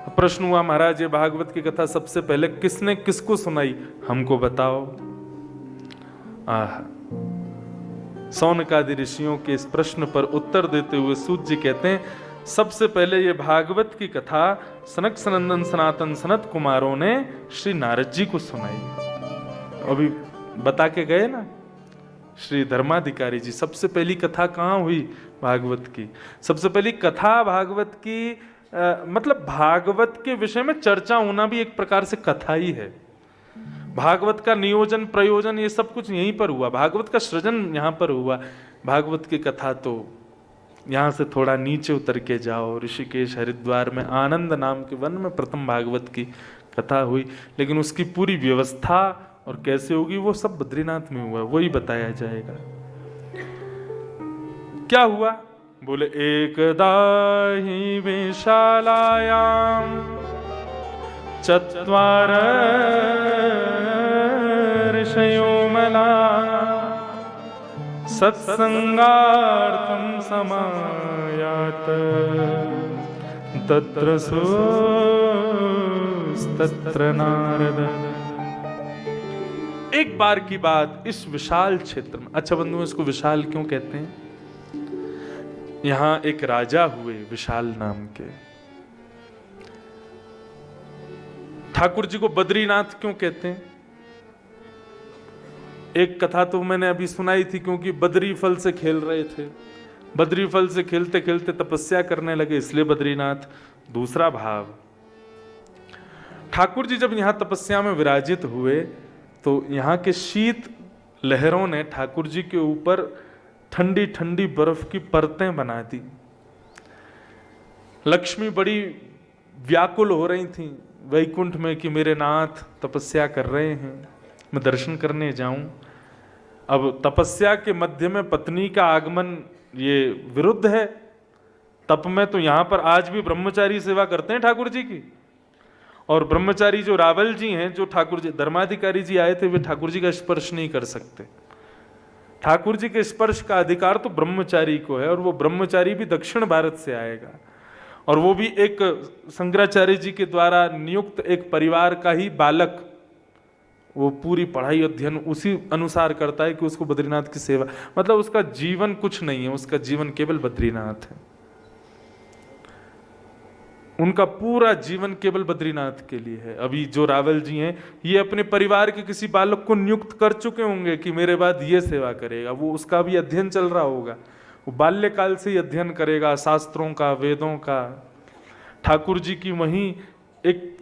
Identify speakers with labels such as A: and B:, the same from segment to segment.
A: प्रश्न हुआ, महाराज ये भागवत की कथा सबसे पहले किसने किसको सुनाई, हमको बताओ। आह, सौनकादि ऋषियों के इस प्रश्न पर उत्तर देते हुए सूत जी कहते हैं, सबसे पहले ये भागवत की कथा सनक सनंदन सनातन सनत कुमारों ने श्री नारद जी को सुनाई। अभी बता के गए ना श्री धर्माधिकारी जी, सबसे पहली कथा कहाँ हुई भागवत की। सबसे पहली कथा भागवत की मतलब भागवत के विषय में चर्चा होना भी एक प्रकार से कथा ही है। भागवत का नियोजन प्रयोजन ये सब कुछ यहीं पर हुआ, भागवत का सृजन यहाँ पर हुआ। भागवत की कथा तो यहाँ से थोड़ा नीचे उतर के जाओ, ऋषिकेश हरिद्वार में आनंद नाम के वन में प्रथम भागवत की कथा हुई, लेकिन उसकी पूरी व्यवस्था और कैसे होगी वो सब बद्रीनाथ में हुआ, वही बताया जाएगा। क्या हुआ, बोले एकदा हि विशालायां चत्वार ऋषयो मला सत्संगार्थं समायात तत्र सुस्तत्र नारद। एक बार की बात इस विशाल क्षेत्र में, अच्छा बंधुओं इसको विशाल क्यों कहते हैं, यहां एक राजा हुए विशाल नाम के। ठाकुर जी को बद्रीनाथ क्यों कहते हैं, एक कथा तो मैंने अभी सुनाई थी, क्योंकि बद्री फल से खेल रहे थे, बद्री फल से खेलते खेलते तपस्या करने लगे, इसलिए बद्रीनाथ। दूसरा भाव, ठाकुर जी जब यहां तपस्या में विराजित हुए तो यहां के शीत लहरों ने ठाकुर जी के ऊपर ठंडी ठंडी बर्फ की परतें बना दी। लक्ष्मी बड़ी व्याकुल हो रही थी वैकुंठ में कि मेरे नाथ तपस्या कर रहे हैं, मैं दर्शन करने जाऊं। अब तपस्या के मध्य में पत्नी का आगमन ये विरुद्ध है। तप में तो यहां पर आज भी ब्रह्मचारी सेवा करते हैं ठाकुर जी की, और ब्रह्मचारी जो रावल जी हैं, जो ठाकुर जी धर्माधिकारी जी आए थे, वे ठाकुर जी का स्पर्श नहीं कर सकते। ठाकुर जी के स्पर्श का अधिकार तो ब्रह्मचारी को है, और वो ब्रह्मचारी भी दक्षिण भारत से आएगा, और वो भी एक शंकराचार्य जी के द्वारा नियुक्त एक परिवार का ही बालक। वो पूरी पढ़ाई अध्ययन उसी अनुसार करता है कि उसको बद्रीनाथ की सेवा, मतलब उसका जीवन कुछ नहीं है, उसका जीवन केवल बद्रीनाथ है। उनका पूरा जीवन केवल बद्रीनाथ के लिए है। अभी जो रावल जी हैं, ये अपने परिवार के किसी बालक को नियुक्त कर चुके होंगे कि मेरे बाद ये सेवा करेगा, वो उसका भी अध्ययन चल रहा होगा, वो बाल्यकाल से ही अध्ययन करेगा शास्त्रों का, वेदों का। ठाकुर जी की वहीं एक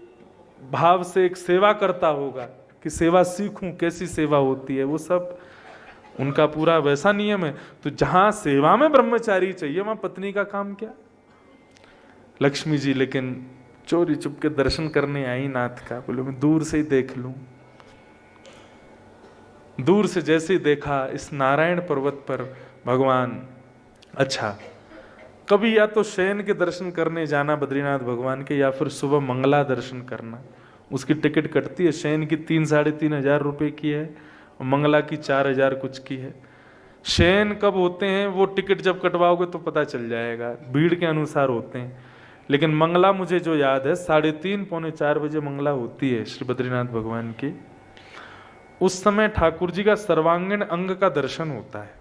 A: भाव से एक सेवा करता होगा कि सेवा सीखूं, कैसी सेवा होती है, वो सब उनका पूरा वैसा नियम है। तो जहां सेवा में ब्रह्मचारी चाहिए वहां पत्नी का काम क्या। लक्ष्मी जी लेकिन चोरी चुप के दर्शन करने आई नाथ का, बोले मैं दूर से ही देख लूं। दूर से जैसे ही देखा इस नारायण पर्वत पर भगवान, अच्छा कभी या तो शयन के दर्शन करने जाना बद्रीनाथ भगवान के, या फिर सुबह मंगला दर्शन करना। उसकी टिकट कटती है, शयन की 3-3.5 हजार रुपए की है, और मंगला की 4,000 कुछ की है। शयन कब होते हैं वो टिकट जब कटवाओगे तो पता चल जाएगा, भीड़ के अनुसार होते हैं। लेकिन मंगला मुझे जो याद है 3:30-4 बजे मंगला होती है श्री बद्रीनाथ भगवान की। उस समय ठाकुर जी का सर्वांगीण अंग का दर्शन होता है।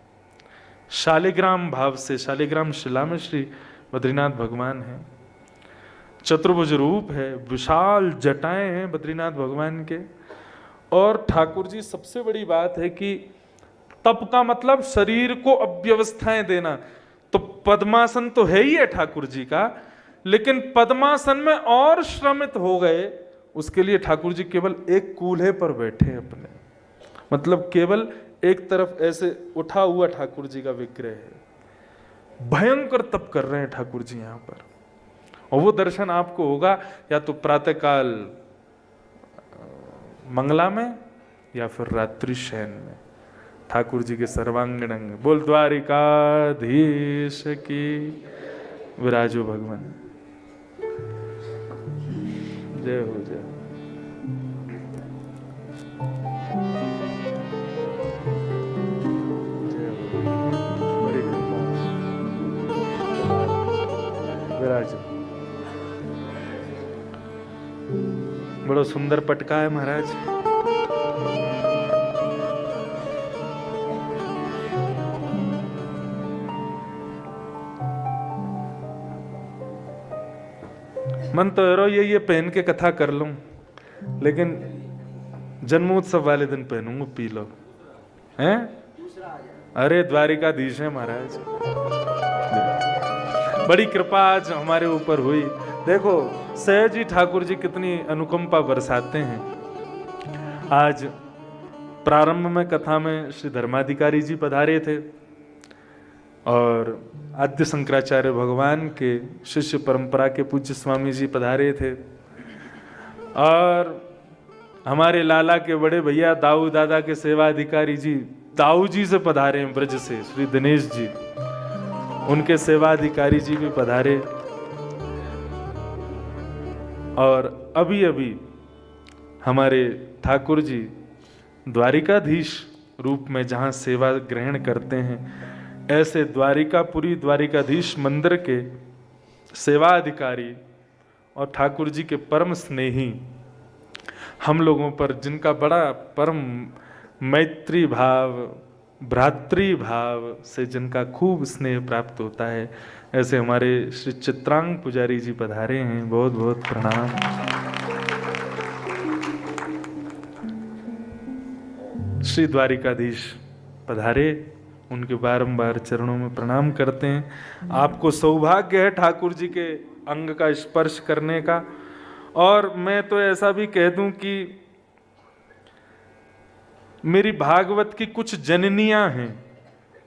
A: शालिग्राम भाव से, शालिग्राम शिला में श्री बद्रीनाथ भगवान है, चतुर्भुज रूप है, विशाल जटाएं हैं बद्रीनाथ भगवान के। और ठाकुर जी, सबसे बड़ी बात है कि तप का मतलब शरीर को अव्यवस्थाएं देना। तो पद्मासन तो है ही है ठाकुर जी का, लेकिन पद्मासन में और श्रमित हो गए, उसके लिए ठाकुर जी केवल एक कूल्हे पर बैठे अपने, मतलब केवल एक तरफ ऐसे उठा हुआ ठाकुर जी का विग्रह है। भयंकर तप कर रहे हैं ठाकुर जी यहाँ पर। और वो दर्शन आपको होगा या तो प्रातःकाल मंगला में या फिर रात्रि शयन में, ठाकुर जी के सर्वांगीण अंग। बोल द्वारिकाधीश की विराजो भगवान, जय हो जय। विराजो। बड़ा सुंदर पटका है महाराज। मन तो एरो ये पहन के कथा कर लूं, लेकिन जन्मोत्सव वाले दिन पहनूंगा पीलो हैं। अरे द्वारिकाधीश है महाराज, बड़ी कृपा आज हमारे ऊपर हुई। देखो सहज ही ठाकुर जी कितनी अनुकंपा बरसाते हैं। आज प्रारंभ में कथा में श्री धर्माधिकारी जी पधारे थे और आद्य शंकराचार्य भगवान के शिष्य परंपरा के पूज्य स्वामी जी पधारे थे और हमारे लाला के बड़े भैया दाऊ दादा के सेवा अधिकारी जी दाऊ जी से पधारे हैं, ब्रज से श्री दिनेश जी, उनके सेवा अधिकारी जी भी पधारे। और अभी अभी हमारे ठाकुर जी द्वारिकाधीश रूप में जहाँ सेवा ग्रहण करते हैं, ऐसे द्वारिकापुरी द्वारिकाधीश मंदिर के सेवा अधिकारी और ठाकुर जी के परम स्नेही हम लोगों पर जिनका बड़ा परम मैत्री भाव भ्रातृ भाव से जिनका खूब स्नेह प्राप्त होता है, ऐसे हमारे श्री चित्रांग पुजारी जी पधारे हैं। बहुत बहुत प्रणाम। श्री द्वारिकाधीश पधारे, उनके बारंबार चरणों में प्रणाम करते हैं। आपको सौभाग्य है ठाकुर जी के अंग का स्पर्श करने का। और मैं तो ऐसा भी कह दूं कि मेरी भागवत की कुछ जननियां हैं,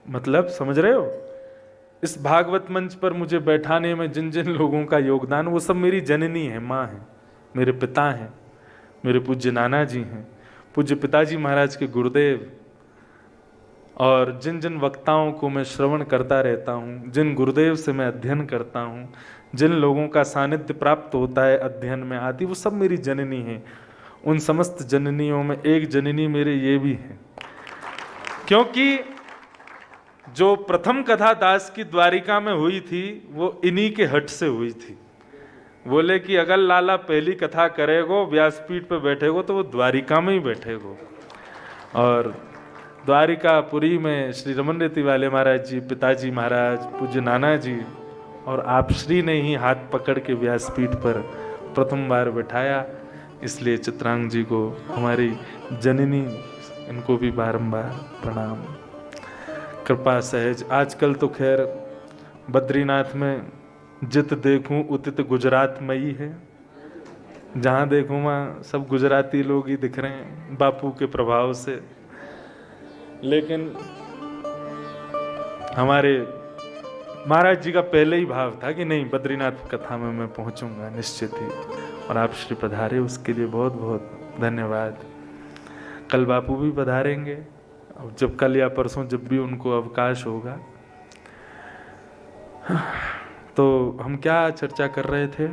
A: मतलब समझ रहे हो, इस भागवत मंच पर मुझे बैठाने में जिन जिन लोगों का योगदान, वो सब मेरी जननी है, माँ है, मेरे पिता हैं, मेरे पूज्य नाना जी हैं, पूज्य पिताजी महाराज के गुरुदेव, और जिन जिन वक्ताओं को मैं श्रवण करता रहता हूँ, जिन गुरुदेव से मैं अध्ययन करता हूँ, जिन लोगों का सानिध्य प्राप्त होता है अध्ययन में आदि, वो सब मेरी जननी है। उन समस्त जननियों में एक जननी मेरे ये भी है, क्योंकि जो प्रथम कथा दास की द्वारिका में हुई थी वो इन्हीं के हट से हुई थी। बोले कि अगर लाला पहली कथा करेगो, व्यासपीठ पे बैठेगो तो वो द्वारिका में ही बैठेगो। और द्वारिकापुरी में श्री रमन रेती वाले महाराज जी, पिताजी महाराज, पूज्य नाना जी और आप श्री ने ही हाथ पकड़ के व्यासपीठ पर प्रथम बार बैठाया। इसलिए चित्रांग जी को, हमारी जननी, इनको भी बारंबार प्रणाम। कृपा सहज। आजकल तो खैर बद्रीनाथ में जित देखूं उतित गुजरात मई है, जहाँ देखूं वहाँ सब गुजराती लोग ही दिख रहे हैं बापू के प्रभाव से। लेकिन हमारे महाराज जी का पहले ही भाव था कि नहीं, बद्रीनाथ कथा में मैं पहुंचूंगा निश्चित ही, और आप श्री पधारे, उसके लिए बहुत बहुत धन्यवाद। कल बापू भी पधारेंगे, अब जब कल या परसों जब भी उनको अवकाश होगा। तो हम क्या चर्चा कर रहे थे?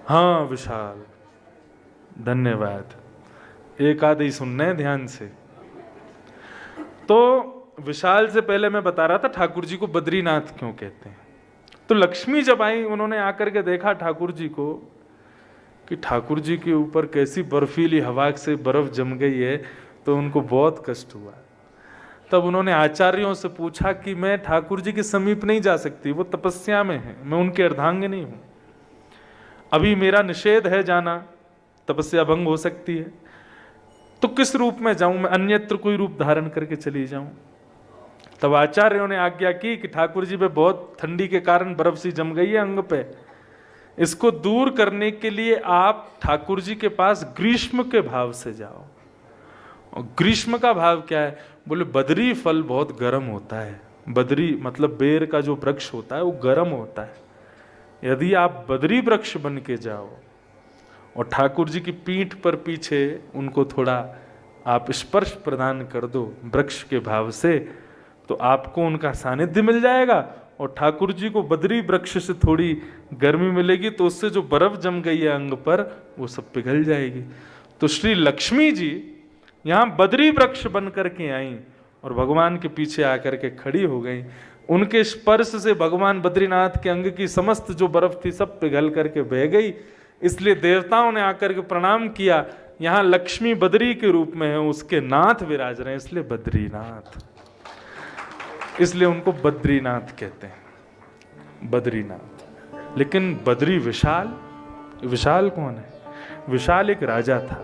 A: हाँ विशाल, धन्यवाद। एक आध ही सुनना है ध्यान से। तो विशाल से पहले मैं बता रहा था ठाकुर जी को बद्रीनाथ क्यों कहते हैं। तो लक्ष्मी जब आई, उन्होंने आकर के देखा ठाकुर जी को कि ठाकुर जी के ऊपर कैसी बर्फीली हवा से बर्फ जम गई है, तो उनको बहुत कष्ट हुआ। तब उन्होंने आचार्यों से पूछा कि मैं ठाकुर जी के समीप नहीं जा सकती, वो तपस्या में है, मैं उनके अर्धांगिनी हूं, अभी मेरा निषेध है जाना, तपस्या भंग हो सकती है, तो किस रूप में जाऊं मैं? अन्यत्र कोई रूप धारण करके चली जाऊं। तब आचार्यों ने आज्ञा की कि ठाकुर जी पे बहुत ठंडी के कारण बर्फ सी जम गई है अंग पे, इसको दूर करने के लिए आप ठाकुर जी के पास ग्रीष्म के भाव से जाओ। और ग्रीष्म का भाव क्या है? बोले बदरी फल बहुत गर्म होता है। बदरी मतलब बेर का जो वृक्ष होता है वो गर्म होता है। यदि आप बदरी वृक्ष बन के जाओ और ठाकुर जी की पीठ पर पीछे उनको थोड़ा आप स्पर्श प्रदान कर दो वृक्ष के भाव से, तो आपको उनका सानिध्य मिल जाएगा और ठाकुर जी को बदरी वृक्ष से थोड़ी गर्मी मिलेगी, तो उससे जो बर्फ जम गई है अंग पर वो सब पिघल जाएगी। तो श्री लक्ष्मी जी यहाँ बदरी वृक्ष बन करके आई और भगवान के पीछे आकर के खड़ी हो गई। उनके स्पर्श से भगवान बद्रीनाथ के अंग की समस्त जो बर्फ थी सब पिघल करके बह गई। इसलिए देवताओं ने आकर के प्रणाम किया। यहां लक्ष्मी बद्री के रूप में है, उसके नाथ विराज रहे हैं, इसलिए बद्रीनाथ, इसलिए उनको बद्रीनाथ कहते हैं, बद्रीनाथ। लेकिन बद्री विशाल, विशाल कौन है? विशाल एक राजा था,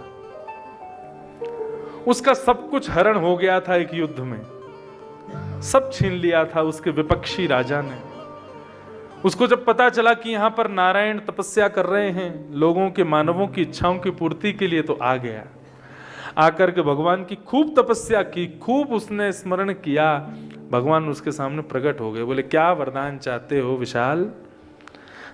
A: उसका सब कुछ हरण हो गया था एक युद्ध में, सब छीन लिया था उसके विपक्षी राजा ने। उसको जब पता चला कि यहां पर नारायण तपस्या कर रहे हैं लोगों के, मानवों की इच्छाओं की पूर्ति के लिए, तो आ गया। आकर के भगवान की खूब तपस्या की, खूब उसने स्मरण किया। भगवान उसके सामने प्रकट हो गए, बोले क्या वरदान चाहते हो विशाल?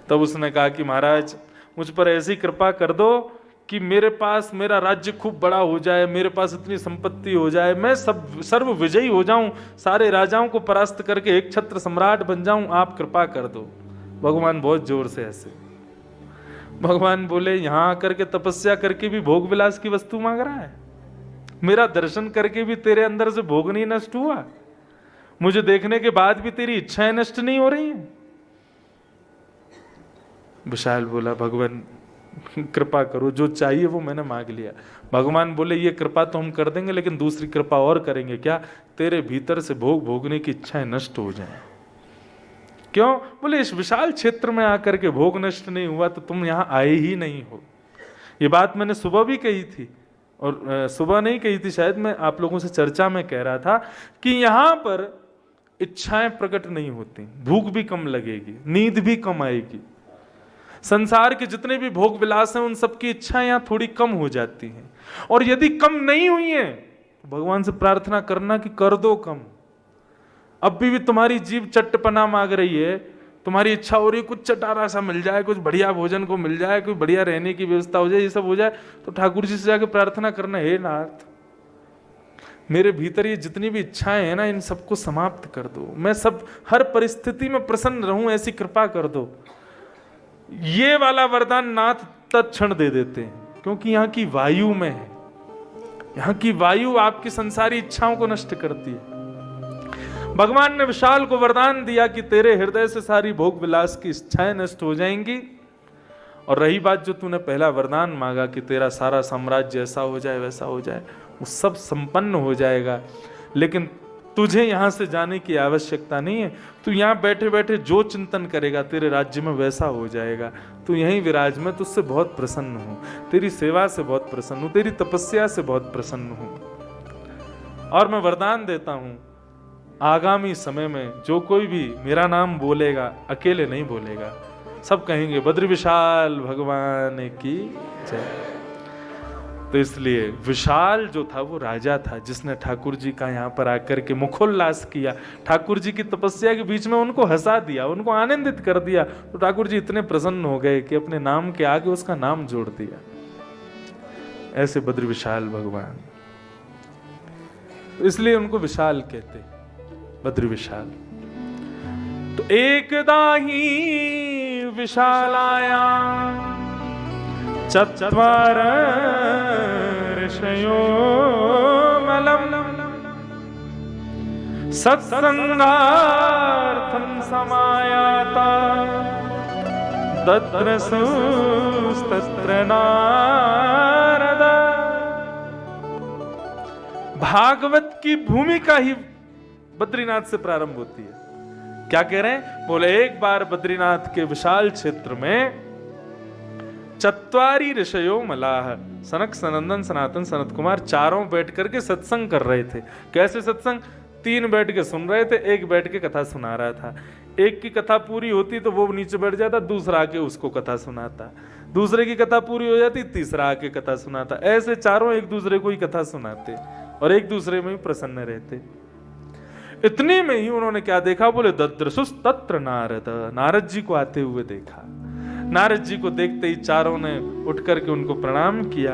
A: तब उसने कहा कि महाराज मुझ पर ऐसी कृपा कर दो कि मेरे पास मेरा राज्य खूब बड़ा हो जाए, मेरे पास इतनी संपत्ति हो जाए, मैं सब सर्व विजयी हो जाऊं, सारे राजाओं को परास्त करके एक छत्र सम्राट बन जाऊं, आप कृपा कर दो। भगवान बहुत जोर से ऐसे, भगवान बोले यहां आकर के तपस्या करके भी भोग विलास की वस्तु मांग रहा है? मेरा दर्शन करके भी तेरे अंदर से भोग नहीं नष्ट हुआ? मुझे देखने के बाद भी तेरी इच्छाएं नष्ट नहीं हो रही हैं? विशाल बोला भगवान कृपा करो, जो चाहिए वो मैंने मांग लिया। भगवान बोले ये कृपा तो हम कर देंगे, लेकिन दूसरी कृपा और करेंगे। क्या? तेरे भीतर से भोग भोगने की इच्छाएं नष्ट हो जाएं। क्यों? बोले इस विशाल क्षेत्र में आकर के भोग नष्ट नहीं हुआ तो तुम यहां आए ही नहीं हो। ये बात मैंने सुबह भी कही थी, और सुबह नहीं कही थी शायद, मैं आप लोगों से चर्चा में कह रहा था कि यहां पर इच्छाएं प्रकट नहीं होती, भूख भी कम लगेगी, नींद भी कम आएगी, संसार के जितने भी भोग विलास हैं उन सबकी इच्छाएं यहां थोड़ी कम हो जाती हैं। और यदि कम नहीं हुई हैं तो भगवान से प्रार्थना करना कि कर दो कम। अब भी तुम्हारी जीभ चट्टपना मांग रही है, तुम्हारी इच्छा हो रही है कुछ चटारा सा मिल जाए, कुछ बढ़िया भोजन को मिल जाए, कोई बढ़िया रहने की व्यवस्था हो जाए, ये सब हो जाए, तो ठाकुर जी से जाके प्रार्थना करना, हे नाथ मेरे भीतर ये जितनी भी इच्छाएं हैं ना इन सबको समाप्त कर दो, मैं सब हर परिस्थिति में प्रसन्न रहूं, ऐसी कृपा कर दो। ये वाला वरदान नाथ तत्क्षण दे देते हैं, क्योंकि यहाँ की वायु में है, यहाँ की वायु आपकी संसारी इच्छाओं को नष्ट करती है। भगवान ने विशाल को वरदान दिया कि तेरे हृदय से सारी भोग विलास की इच्छाएं नष्ट हो जाएंगी। और रही बात जो तूने पहला वरदान मांगा कि तेरा सारा साम्राज्य ऐसा हो जाए वैसा हो जाए, वो सब संपन्न हो जाएगा। लेकिन तुझे यहां से जाने की आवश्यकता नहीं है, तू यहां बैठे बैठे जो चिंतन करेगा तेरे राज्य में वैसा हो जाएगा। तू यहीं विराज, में तुझसे बहुत प्रसन्न हूं, तेरी सेवा से बहुत प्रसन्न हूं, तेरी तपस्या से बहुत प्रसन्न हूं। और मैं वरदान देता हूं आगामी समय में जो कोई भी मेरा नाम बोलेगा अकेले नहीं बोलेगा, सब कहेंगे बद्री विशाल भगवान की जय। तो इसलिए विशाल जो था वो राजा था जिसने ठाकुर जी का यहाँ पर आकर के मुखोल्लास किया, ठाकुर जी की तपस्या के बीच में उनको हंसा दिया, उनको आनंदित कर दिया। तो ठाकुर जी इतने प्रसन्न हो गए कि अपने नाम के आगे उसका नाम जोड़ दिया। ऐसे बद्री विशाल भगवान, इसलिए उनको विशाल कहते, बद्री विशाल। तो एकदा ही विशालाया चत्वार ऋषयो मलम सत्संगार्थं समायाता तत्र सुस्तत्र नारद। भागवत की भूमिका ही बद्रीनाथ से प्रारंभ होती है। क्या कह रहे हैं? बोले एक बार बद्रीनाथ के विशाल क्षेत्र में चत्वारी ऋषयो मलाह, सनक सनंदन सनातन सनत कुमार चारों बैठ करके सत्संग कर रहे थे। कैसे सत्संग? 3 बैठ के सुन रहे थे, 1 बैठ के कथा सुना रहा था। एक की कथा पूरी होती तो वो नीचे बैठ जाता, दूसरा आके उसको कथा सुनाता, दूसरे की कथा पूरी हो जाती, तीसरा आके कथा सुनाता। ऐसे चारों एक दूसरे को ही कथा सुनाते और एक दूसरे में ही प्रसन्न रहते। इतने में ही उन्होंने क्या देखा? बोले दद्रसुस तत्र नारद, नारद जी को आते हुए देखा। नारद जी को देखते ही चारों ने उठ करके उनको प्रणाम किया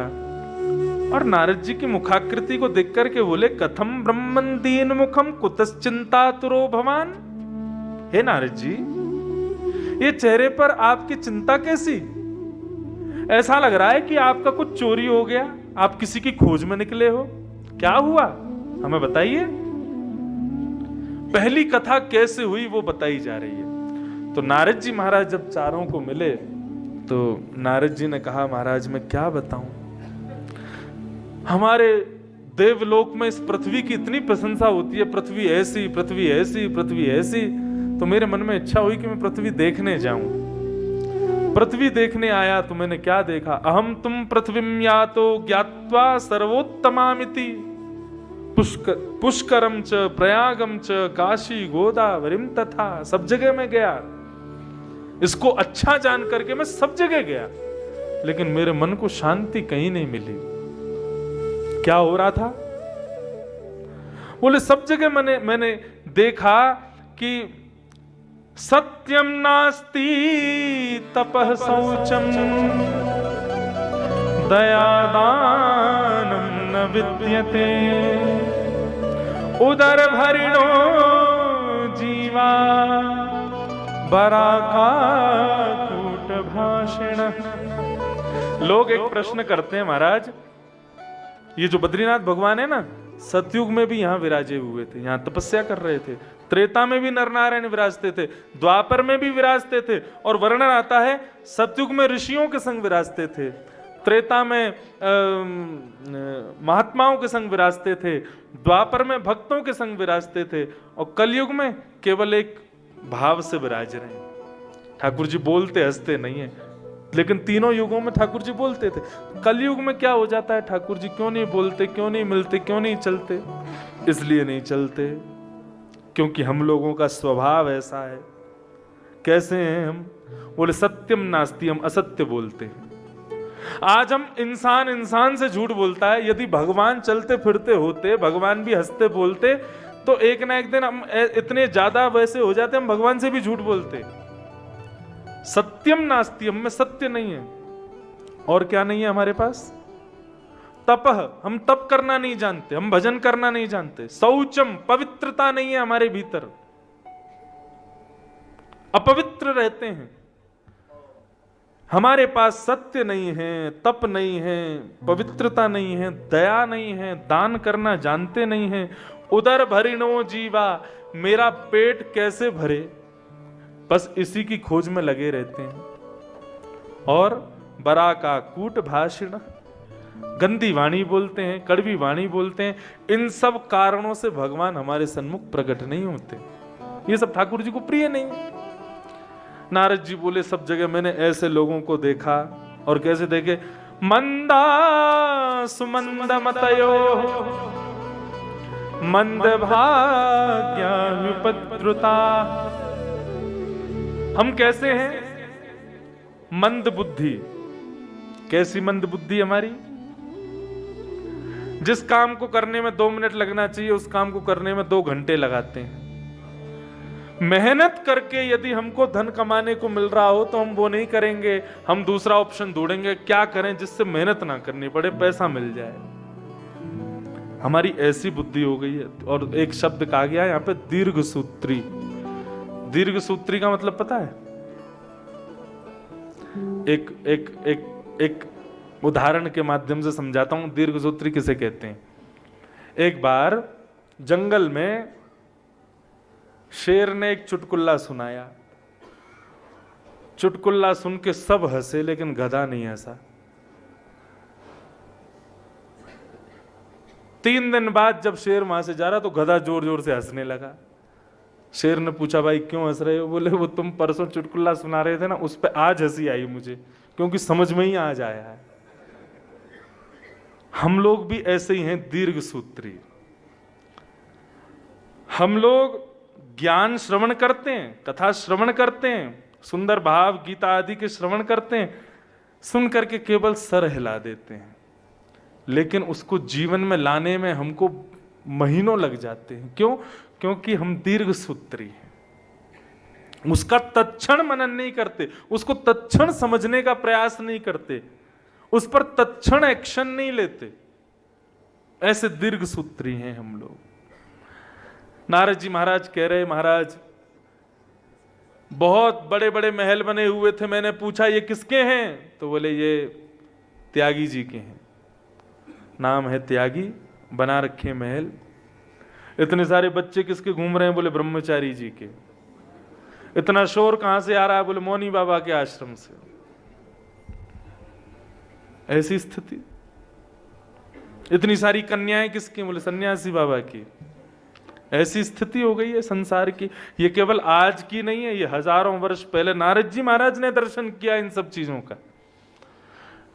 A: और नारद जी की मुखाकृति को देख करके बोले कथम ब्रह्मन दीन मुखम कुतश्चिंतातुरो भवान। हे नारद जी, ये चेहरे पर आपकी चिंता कैसी? ऐसा लग रहा है कि आपका कुछ चोरी हो गया, आप किसी की खोज में निकले हो, क्या हुआ हमें बताइए। पहली कथा कैसे हुई वो बताई जा रही है। तो नारद जी महाराज जब चारों को मिले तो नारद जी ने कहा, महाराज मैं क्या बताऊं, हमारे देवलोक में इस पृथ्वी की इतनी प्रशंसा होती है, पृथ्वी ऐसी, पृथ्वी ऐसी, पृथ्वी ऐसी। तो मेरे मन में इच्छा हुई कि मैं पृथ्वी देखने जाऊं। पृथ्वी देखने आया तो मैंने क्या देखा, अहम तुम पृथ्वीम यातो ज्ञात्वा सर्वोत्तमामिति पुष्करम च प्रयागम च काशी गोदावरीम तथा। सब जगह मैं गया, इसको अच्छा जान करके मैं सब जगह गया, लेकिन मेरे मन को शांति कहीं नहीं मिली। क्या हो रहा था? बोले सब जगह मैंने देखा कि सत्यम नास्ति तपः शौचम दयादानम न विद्यते उदर भरिणो जीवा बराका कूट भाषण। लोग एक प्रश्न करते हैं, महाराज ये जो बद्रीनाथ भगवान है ना, सतयुग में भी यहाँ विराजे हुए थे, यहाँ तपस्या कर रहे थे, त्रेता में भी नरनारायण विराजते थे, द्वापर में भी विराजते थे, और वर्णन आता है सतयुग में ऋषियों के संग विराजते थे, त्रेता में महात्माओं के संग विराजते थे, द्वापर में भक्तों के संग विराजते थे, और कलयुग में केवल एक भाव से विराज रहे हैं। ठाकुर जी बोलते हंसते नहीं है, लेकिन तीनों युगों में ठाकुर जी बोलते थे। कलयुग में क्या हो जाता है, ठाकुर जी क्यों नहीं बोलते, क्यों नहीं मिलते, क्यों नहीं चलते? इसलिए नहीं चलते क्योंकि हम लोगों का स्वभाव ऐसा है। कैसे हैं हम? बोले सत्यम नास्ति, हम असत्य बोलते हैं। आज हम इंसान से झूठ बोलता है। यदि भगवान चलते फिरते होते, भगवान भी हंसते बोलते, तो एक ना एक दिन हम इतने ज्यादा वैसे हो जाते हम भगवान से भी झूठ बोलते। सत्यम नास्ति, हम में सत्य नहीं है। और क्या नहीं है हमारे पास? तपह, हम तप करना नहीं जानते, हम भजन करना नहीं जानते। शौचम, पवित्रता नहीं है हमारे भीतर, अपवित्र रहते हैं। हमारे पास सत्य नहीं है, तप नहीं है, पवित्रता नहीं है, दया नहीं है, दान करना जानते नहीं है। उदर भरिणो जीवा, मेरा पेट कैसे भरे, बस इसी की खोज में लगे रहते हैं। और बरा का कूट भाषण, गंदी वाणी बोलते हैं, कड़वी वाणी बोलते हैं। इन सब कारणों से भगवान हमारे सन्मुख प्रकट नहीं होते। ये सब ठाकुर जी को प्रिय नहीं। नारद जी बोले सब जगह मैंने ऐसे लोगों को देखा। और कैसे देखे? मंदा सुमंद मतयो मंद भाग्या विपद्रुता। हम कैसे हैं? मंद बुद्धि। कैसी मंद बुद्धि हमारी? जिस काम को करने में 2 मिनट लगना चाहिए, उस काम को करने में 2 घंटे लगाते हैं। मेहनत करके यदि हमको धन कमाने को मिल रहा हो तो हम वो नहीं करेंगे, हम दूसरा ऑप्शन ढूंढेंगे। क्या करें जिससे मेहनत ना करनी पड़े, पैसा मिल जाए। हमारी ऐसी बुद्धि हो गई है। और एक शब्द कहा गया यहाँ पे, दीर्घ सूत्री। दीर्घ सूत्री का मतलब पता है? एक उदाहरण के माध्यम से समझाता हूं दीर्घ सूत्री किसे कहते हैं। एक बार जंगल में शेर ने एक चुटकुल्ला सुनाया। चुटकुल्ला सुन के सब हंसे, लेकिन गधा नहीं हंसा। 3 दिन बाद जब शेर वहां से जा रहा तो गधा जोर जोर से हंसने लगा। शेर ने पूछा, भाई क्यों हंस रहे हो? बोले वो तुम परसों चुटकुल्ला सुना रहे थे ना, उस पर आज हंसी आई मुझे, क्योंकि समझ में ही आज आया है। हम लोग भी ऐसे ही हैं, दीर्घ सूत्री। हम लोग ज्ञान श्रवण करते हैं, कथा श्रवण करते हैं, सुंदर भाव गीता आदि के श्रवण करते हैं, सुन करके केवल सर हिला देते हैं, लेकिन उसको जीवन में लाने में हमको महीनों लग जाते हैं। क्यों? क्योंकि हम दीर्घ सूत्री हैं। उसका तत्क्षण मनन नहीं करते, उसको तत्क्षण समझने का प्रयास नहीं करते, उस पर तत्क्षण एक्शन नहीं लेते। ऐसे दीर्घ सूत्री हैं हम लोग। नारद जी महाराज कह रहे, महाराज बहुत बड़े बड़े महल बने हुए थे, मैंने पूछा ये किसके हैं? तो बोले ये त्यागी जी के हैं। नाम है त्यागी, बना रखे महल। इतने सारे बच्चे किसके घूम रहे हैं? बोले ब्रह्मचारी जी के। इतना शोर कहां से आ रहा है? बोले मौनी बाबा के आश्रम से। ऐसी स्थिति। इतनी सारी कन्याएं किसकी? बोले सन्यासी बाबा की। ऐसी स्थिति हो गई है संसार की। ये केवल आज की नहीं है, ये हजारों वर्ष पहले नारद जी महाराज ने दर्शन किया इन सब चीजों का।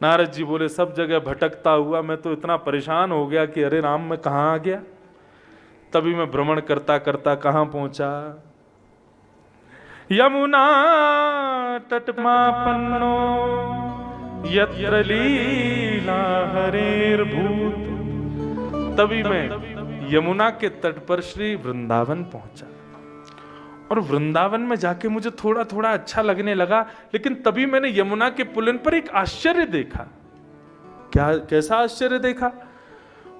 A: नारद जी बोले सब जगह भटकता हुआ मैं तो इतना परेशान हो गया कि अरे राम मैं कहां आ गया। तभी मैं भ्रमण करता करता कहां पहुंचा? यमुना तटमापन्नो यत्र लीला हरेर्भूत। तभी मैं यमुना के तट पर श्री वृंदावन पहुंचा। और वृंदावन में जाके मुझे थोड़ा थोड़ा अच्छा लगने लगा, लेकिन तभी मैंने यमुना के पुलिन पर एक आश्चर्य देखा। क्या? कैसा आश्चर्य देखा?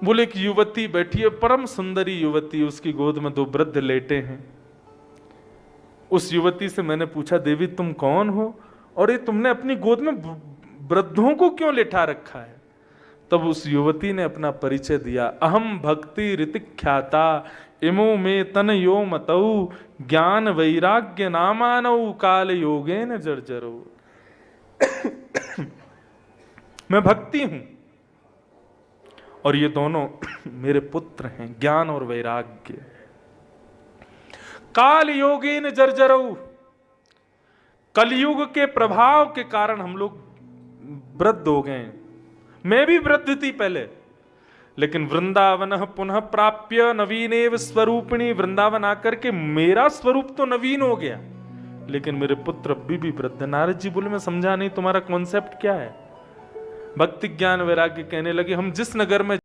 A: बोले एक युवती बैठी है, परम सुंदरी युवती, उसकी गोद में 2 वृद्ध लेटे हैं। उस युवती से मैंने पूछा, देवी तुम कौन हो और ये तुमने अपनी गोद में वृद्धों को क्यों लेटा रखा है? तब उस युवती ने अपना परिचय दिया। अहम भक्ति ऋतिख्याता इमो में तन यो मतऊ ज्ञान वैराग्य नामानऊ काल योगेन जर्जरो। मैं भक्ति हूं और ये दोनों मेरे पुत्र हैं, ज्ञान और वैराग्य। काल योगेन जर्जरो, कलयुग के प्रभाव के कारण हम लोग वृद्ध हो गए। मैं भी वृद्ध थी पहले, लेकिन वृंदावन पुनः प्राप्य नवीनेव स्वरूपिणी, वृंदावन आकर के मेरा स्वरूप तो नवीन हो गया, लेकिन मेरे पुत्र अभी भी वृद्ध। नारद जी बोले मैं समझा नहीं तुम्हारा कॉन्सेप्ट क्या है? भक्ति ज्ञान वैराग्य कहने लगे। हम जिस नगर में